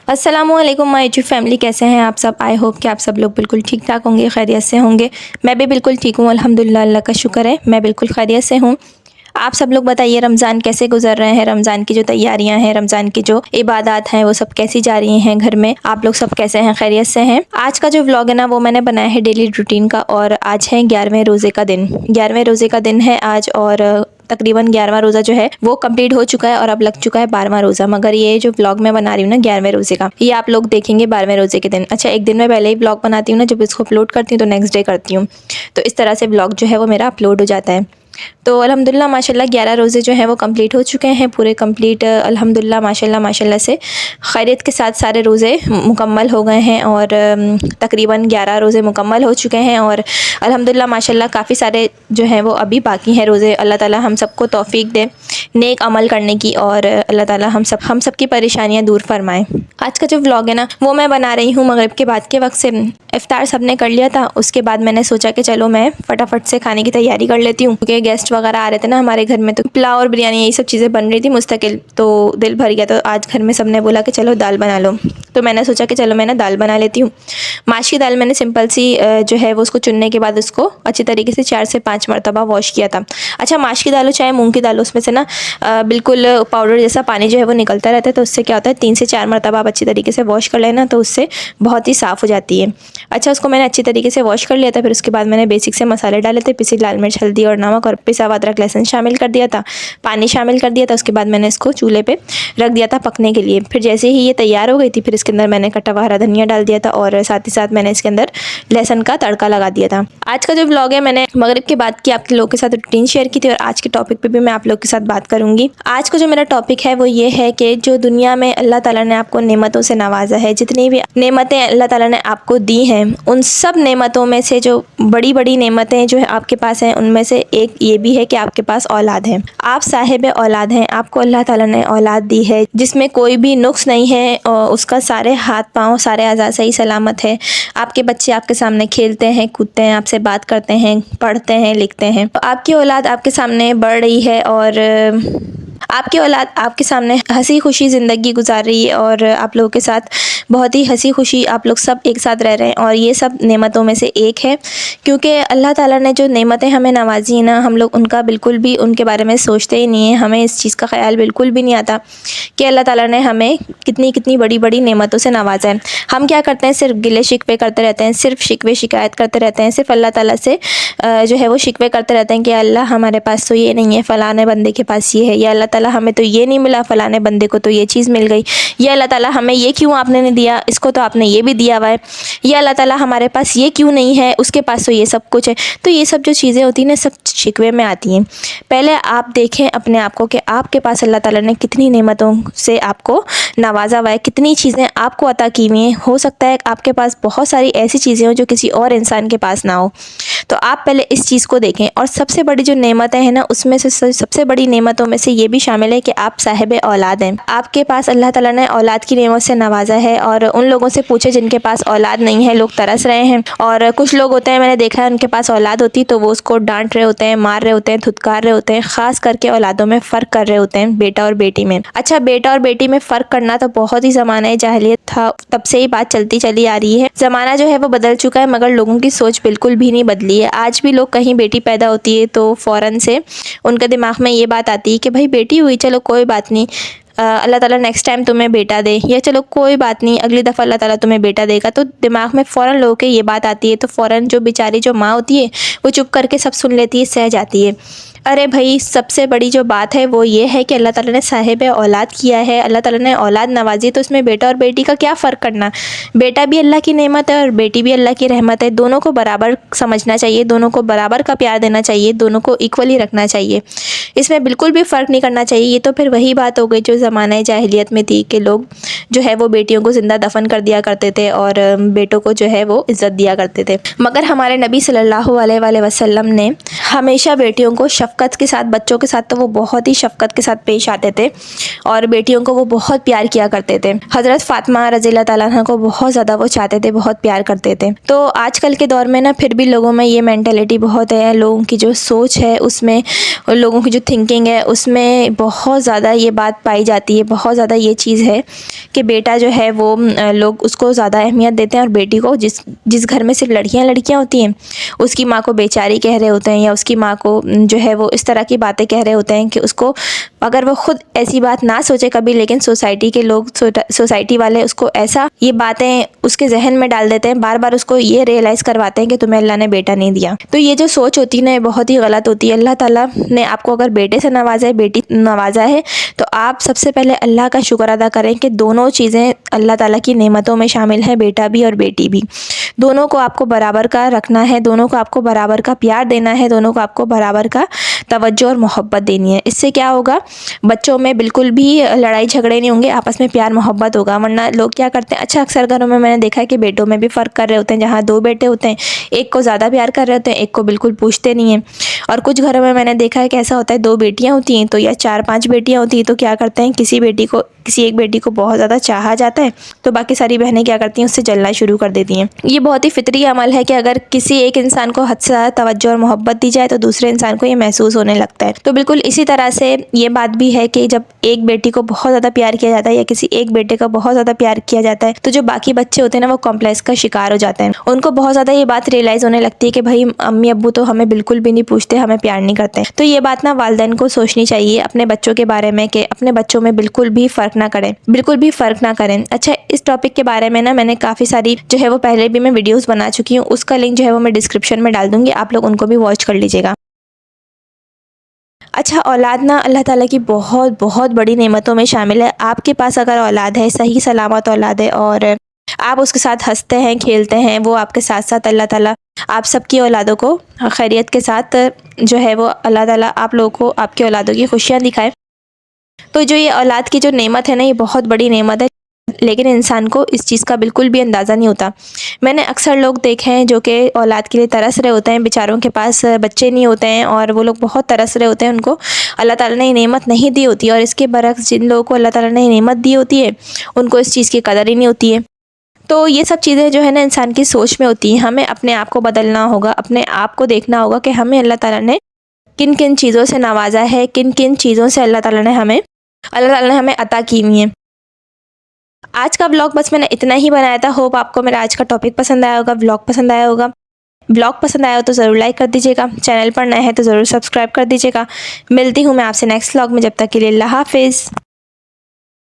अस्सलामुअलैकुम my YouTube family, कैसे हैं आप सब। आई होप कि आप सब लोग बिल्कुल ठीक ठाक होंगे, खैरियत से होंगे। मैं भी बिल्कुल ठीक हूँ, अल्हम्दुलिल्लाह, अल्लाह का शुक्र है, मैं बिल्कुल खैरियत से हूँ। आप सब लोग बताइए, रमज़ान कैसे गुजर रहे हैं। रमज़ान की जो तैयारियां हैं, रमज़ान की जो इबादत हैं, वो सब कैसी जा रही हैं घर में। आप लोग सब कैसे हैं, खैरियत से हैं। आज का जो व्लॉग है ना, वो मैंने बनाया है डेली रूटीन का। और आज है 11वें रोज़े का दिन। 11वें रोज़े का दिन है आज, और तकरीबन 11वां रोज़ा जो है वो कंप्लीट हो चुका है और अब लग चुका है 12वां रोज़ा। मगर ये जो व्लॉग मैं बना रही हूँ ना 11वें रोज़े का, ये आप लोग देखेंगे 12वें रोज़े के दिन। अच्छा, एक दिन मैं पहले ही व्लॉग बनाती हूँ ना, जब इसको अपलोड करती हूँ तो नेक्स्ट डे करती हूँ, तो इस तरह से व्लॉग जो है वो मेरा अपलोड हो जाता है। तो अल्हम्दुलिल्लाह माशाल्लाह 11 रोज़े जो हैं वो कंप्लीट हो चुके हैं, पूरे कंप्लीट अल्हम्दुलिल्लाह माशाल्लाह माशाल्लाह से खैरियत के साथ सारे रोज़े मुकम्मल हो गए हैं। और तकरीबन 11 रोज़े मुकम्मल हो चुके हैं। और अल्हम्दुलिल्लाह माशाल्लाह काफ़ी सारे जो हैं वो अभी बाकी हैं रोज़े। अल्लाह ताला हम सबको तौफीक दे नेक अमल करने की, और अल्लाह ताला हम सब की परेशानियाँ दूर फरमाएँ। आज का जो व्लॉग है ना, वो मैं बना रही हूँ मगरिब के बाद के वक्त से। इफ्तार सब ने कर लिया था, उसके बाद मैंने सोचा कि चलो मैं फटाफट से खाने की तैयारी कर लेती हूँ, क्योंकि गेस्ट वगैरह आ रहे थे ना हमारे घर में, तो पुलाव और बिरयानी यही सब चीज़ें बन रही थी मुस्तकिल, तो दिल भर गया। तो आज घर में सब ने बोला कि चलो दाल बना लो, तो मैंने सोचा कि चलो मैं ना दाल बना लेती हूँ। माश की दाल मैंने सिंपल सी जो है वो उसको चुनने के बाद उसको अच्छी तरीके से 4 से 5 मरतबा वॉश किया था। अच्छा, माश की दाल हो चाहे मूंग की दाल हो, उसमें से ना बिल्कुल पाउडर जैसा पानी जो है वो निकलता रहता है, तो उससे क्या होता है 3 से 4 मरतबा आप अच्छी तरीके से वॉश कर लेना, तो उससे बहुत ही साफ़ हो जाती है। अच्छा, उसको मैंने अच्छी तरीके से वॉश कर लिया था। फिर उसके बाद मैंने बेसिक से मसाले डाले थे, पिसी लाल मिर्च, हल्दी और नमक, और पिसा हुआ अदरक लहसुन शामिल कर दिया था, पानी शामिल कर दिया था। उसके बाद मैंने इसको चूल्हे पे रख दिया था पकने के लिए। फिर जैसे ही ये तैयार हो गई थी, फिर इसके अंदर मैंने कटा हुआ हरा धनिया डाल दिया था, और साथ ही साथ मैंने इसके अंदर लहसुन का तड़का लगा दिया था। आज का जो व्लॉग है, मैंने मगरिब के बाद की आपके लोगों के साथ रूटीन शेयर की थी, और आज के टॉपिक पे भी मैं आप लोग के साथ बात करूंगी। आज का जो मेरा टॉपिक है वो ये है कि जो दुनिया में अल्लाह ताला ने आपको नेमतों से नवाजा है, जितनी भी नेमतें अल्लाह ताला ने आपको दी हैं, उन सब नेमतों में से जो बड़ी बड़ी नेमतें जो है आपके पास हैं, उनमें से एक ये भी है कि आपके पास औलाद है। आप साहिब औलाद हैं, आपको अल्लाह ताला ने औलाद दी है जिसमें कोई भी नुक्स नहीं है, और उसका सारे हाथ पाँव सारे अज़ा सही सलामत है। आपके बच्चे आपके सामने खेलते हैं, कूदते हैं, आपसे बात करते हैं, पढ़ते हैं, लिखते हैं। तो आपकी औलाद आपके सामने बढ़ रही है, और आपकी औलाद आपके सामने हंसी खुशी ज़िंदगी गुजार रही है, और आप लोगों के साथ बहुत ही हंसी खुशी आप लोग सब एक साथ रह रहे हैं। और ये सब नेमतों में से एक है, क्योंकि अल्लाह ताला ने जो नेमतें हमें नवाजी हैं ना, हम लोग उनका बिल्कुल भी उनके बारे में सोचते ही नहीं है। हमें इस चीज़ का ख्याल बिल्कुल भी नहीं आता कि अल्लाह ताला ने हमें कितनी कितनी बड़ी बड़ी नेमतों से नवाजा है। हम क्या करते हैं, सिर्फ गिले शिकवे करते रहते हैं, सिर्फ शिकवे शिकायत करते रहते हैं, सिर्फ अल्लाह ताला से जो है वो शिकवे करते रहते हैं कि अल्लाह हमारे पास तो ये नहीं है, फ़लाने बंदे के पास ये है, या अल्लाह ताला हमें तो ये नहीं मिला, फ़लाने बंदे को तो ये चीज़ मिल गई, या अल्लाह ताला हमें ये क्यों आपने नहीं दिया, इसको तो आपने ये भी दिया हुआ है, या अल्लाह ताला हमारे पास ये क्यों नहीं है, उसके पास तो ये सब कुछ है। तो ये सब जो चीज़ें होती हैं ना, सब शिकवे में आती हैं। पहले आप देखें अपने आप को कि आपके पास अल्लाह ताला ने कितनी नेमतों से आपको नवाजा हुआ है, कितनी चीज़ें आपको अता की हुई हैं। हो सकता है आपके पास बहुत सारी ऐसी चीज़ें हो जो किसी और इंसान के पास ना हो, तो आप पहले इस चीज़ को देखें। और सबसे बड़ी जो नेमतें हैं ना, उसमें से सबसे बड़ी नेमतों में से ये भी शामिल है कि आप साहिब औलाद हैं। आपके पास अल्लाह ताला ने औलाद की नेमत से नवाजा है। और उन लोगों से पूछे जिनके पास औलाद नहीं है, लोग तरस रहे हैं। और कुछ लोग होते हैं, मैंने देखा है, उनके पास औलाद होती तो वो उसको डांट रहे होते हैं, मार रहे होते हैं, धुतकार रहे होते हैं। ख़ास करके औलादों में फ़र्क कर रहे होते हैं, बेटा और बेटी में। अच्छा, बेटा और बेटी में फ़र्क करना तो बहुत ही ज़माना जाहिलियत था, तब से ही बात चलती चली आ रही है। ज़माना जो है वो बदल चुका है, मगर लोगों की सोच बिल्कुल भी नहीं बदली है। आज भी लोग कहीं बेटी पैदा होती है तो फ़ौरन से उनके दिमाग में ये बात आती है कि भाई बेटी हुई, चलो कोई बात नहीं, अल्लाह ताला नेक्स्ट टाइम तुम्हें बेटा दे, या चलो कोई बात नहीं अगली दफ़ा अल्लाह ताला तुम्हें बेटा देगा। तो दिमाग में फ़ौरन लोगों के ये बात आती है, तो फ़ौरन जो बेचारी जो माँ होती है वो चुप करके सब सुन लेती है, सह जाती है। अरे भाई, सबसे बड़ी जो बात है वो ये है कि अल्लाह ताला ने साहिब औलाद किया है, अल्लाह ताला ने औलाद नवाजी, तो इसमें बेटा और बेटी का क्या फ़र्क करना। बेटा भी अल्लाह की नेमत है और बेटी भी अल्लाह की रहमत है। दोनों को बराबर समझना चाहिए, दोनों को बराबर का प्यार देना चाहिए, दोनों को इक्वली रखना चाहिए, इसमें बिल्कुल भी फ़र्क नहीं करना चाहिए। ये तो फिर वही बात हो गई जो ज़माना जाहिलियत में थी कि लोग जो है वो बेटियों को ज़िंदा दफन कर दिया करते थे और बेटों को जो है वो इज़्ज़त दिया करते थे। मगर हमारे नबी सल्लल्लाहु अलैहि वसल्लम ने हमेशा बेटियों को शफ़क़त के साथ, बच्चों के साथ तो वो बहुत ही शफ़क़त के साथ पेश आते थे और बेटियों को वो बहुत प्यार किया करते थे। हज़रत फ़ातिमा रज़ियल्लाहु ताला अन्हा को बहुत ज़्यादा वो चाहते थे, बहुत प्यार करते थे। तो आजकल के दौर में ना फिर भी लोगों में ये मेंटालिटी बहुत है, लोगों की जो सोच है उसमें, लोगों की जो थिंकिंग है उसमें बहुत ज़्यादा ये बात पाई जाती है, बहुत ज़्यादा ये चीज़ है कि बेटा जो है वो लोग उसको ज़्यादा अहमियत देते हैं और बेटी को जिस घर में सिर्फ लड़कियां होती हैं उसकी माँ को बेचारी कह रहे होते हैं, या उसकी माँ को जो है वो इस तरह की बातें कह रहे होते हैं कि उसको, अगर वो खुद ऐसी बात ना सोचे कभी, लेकिन सोसाइटी के लोग, सोसाइटी वाले उसको ऐसा ये बातें उसके जहन में डाल देते हैं, बार बार उसको ये रियलाइज़ करवाते हैं कि तुम्हें अल्लाह ने बेटा नहीं दिया। तो ये जो सोच होती है ना, ये बहुत ही गलत होती है। अल्लाह ताला ने आपको अगर बेटे से नवाजा है, बेटी नवाजा है, तो आप सबसे पहले अल्लाह का शुक्र अदा करें कि दोनों चीज़ें अल्लाह ताला की नेमतों में शामिल हैं, बेटा भी और बेटी भी। दोनों को आपको बराबर का रखना है, दोनों को आपको बराबर का प्यार देना है, दोनों को आपको बराबर का तवज्जो और मोहब्बत देनी है। इससे क्या होगा, बच्चों में बिल्कुल भी लड़ाई झगड़े नहीं होंगे, आपस में प्यार मोहब्बत होगा। वरना लोग क्या करते हैं, अच्छा अक्सर घरों में मैंने देखा है कि बेटों में भी फ़र्क कर रहे होते हैं। जहाँ 2 बेटे होते हैं, एक को ज़्यादा प्यार कर रहे होते हैं, एक को बिल्कुल पूछते नहीं हैं। और कुछ घरों में मैंने देखा है कि ऐसा होता है, 2 बेटियाँ होती हैं तो, या 4-5 बेटियाँ होती हैं तो क्या करते हैं, किसी एक बेटी को बहुत ज़्यादा चाहा जाता है तो बाकी सारी बहनें क्या करती हैं, उससे जलना शुरू कर देती हैं। ये बहुत ही फितरी अमल है कि अगर किसी एक इंसान को हद से ज़्यादा तवज्जो और मोहब्बत दी जाए तो दूसरे इंसान को ये महसूस होने लगता है। तो बिल्कुल इसी तरह से ये बात भी है कि जब एक बेटी को बहुत ज़्यादा प्यार किया जाता है या किसी एक बेटे का बहुत ज़्यादा प्यार किया जाता है, तो जो बाकी बच्चे होते हैं ना, वो कॉम्प्लेक्स का शिकार हो जाते हैं। उनको बहुत ज़्यादा ये बात रियलाइज़ होने लगती है कि भाई अम्मी अब्बू तो हमें बिल्कुल भी नहीं पूछते, हमें प्यार नहीं करते। तो ये बात ना वालिदैन को सोचनी चाहिए अपने बच्चों के बारे में कि अपने बच्चों में बिल्कुल भी फ़र्क ना करें, बिल्कुल भी फ़र्क ना करें। अच्छा, इस टॉपिक के बारे में ना मैंने काफ़ी सारी जो है वो पहले भी मैं वीडियोस बना चुकी हूँ, उसका लिंक जो है वो मैं डिस्क्रिप्शन में डाल दूँगी, आप लोग उनको भी वॉच कर लीजिएगा। अच्छा, औलाद ना अल्लाह ताला की बहुत बहुत बड़ी नेमतों में शामिल है। आपके पास अगर औलाद है, सही सलामत औलाद है और आप उसके साथ हँसते हैं, खेलते हैं, वो आपके साथ-साथ अल्लाह ताला आप सबकी औलादों को खैरियत के साथ जो है वो अल्लाह ताला आप लोगों को आपकी औलादों की खुशियाँ दिखाए। तो जो ये औलाद की जो नेमत है ना, ये बहुत बड़ी नेमत है, लेकिन इंसान को इस चीज़ का बिल्कुल भी अंदाज़ा नहीं होता। मैंने अक्सर लोग देखे हैं जो कि औलाद के लिए तरस रहे होते हैं, बेचारों के पास बच्चे नहीं होते हैं और वो लोग बहुत तरस रहे होते हैं, उनको अल्लाह ताला ने ये नेमत नहीं दी होती, और इसके बरक्स जिन लोगों को अल्लाह ताला ने ये नेमत दी होती है, उनको इस चीज़ की कदर ही नहीं होती है। तो ये सब चीज़ें जो है ना इंसान की सोच में होती हैं। हमें अपने आप को बदलना होगा, अपने आप को देखना होगा कि हमें अल्लाह ताला ने किन किन चीज़ों से नवाजा है, किन किन चीज़ों से अल्लाह ताला ने हमें अता की हुई हैं। आज का व्लॉग बस मैंने इतना ही बनाया था। होप आपको मेरा आज का टॉपिक पसंद आया होगा, व्लॉग पसंद आया होगा। व्लॉग पसंद आया हो तो ज़रूर लाइक कर दीजिएगा, चैनल पर नए हैं तो ज़रूर सब्सक्राइब कर दीजिएगा। मिलती हूँ मैं आपसे नेक्स्ट व्लॉग में, जब तक के लिए अल्लाह हाफ़िज़।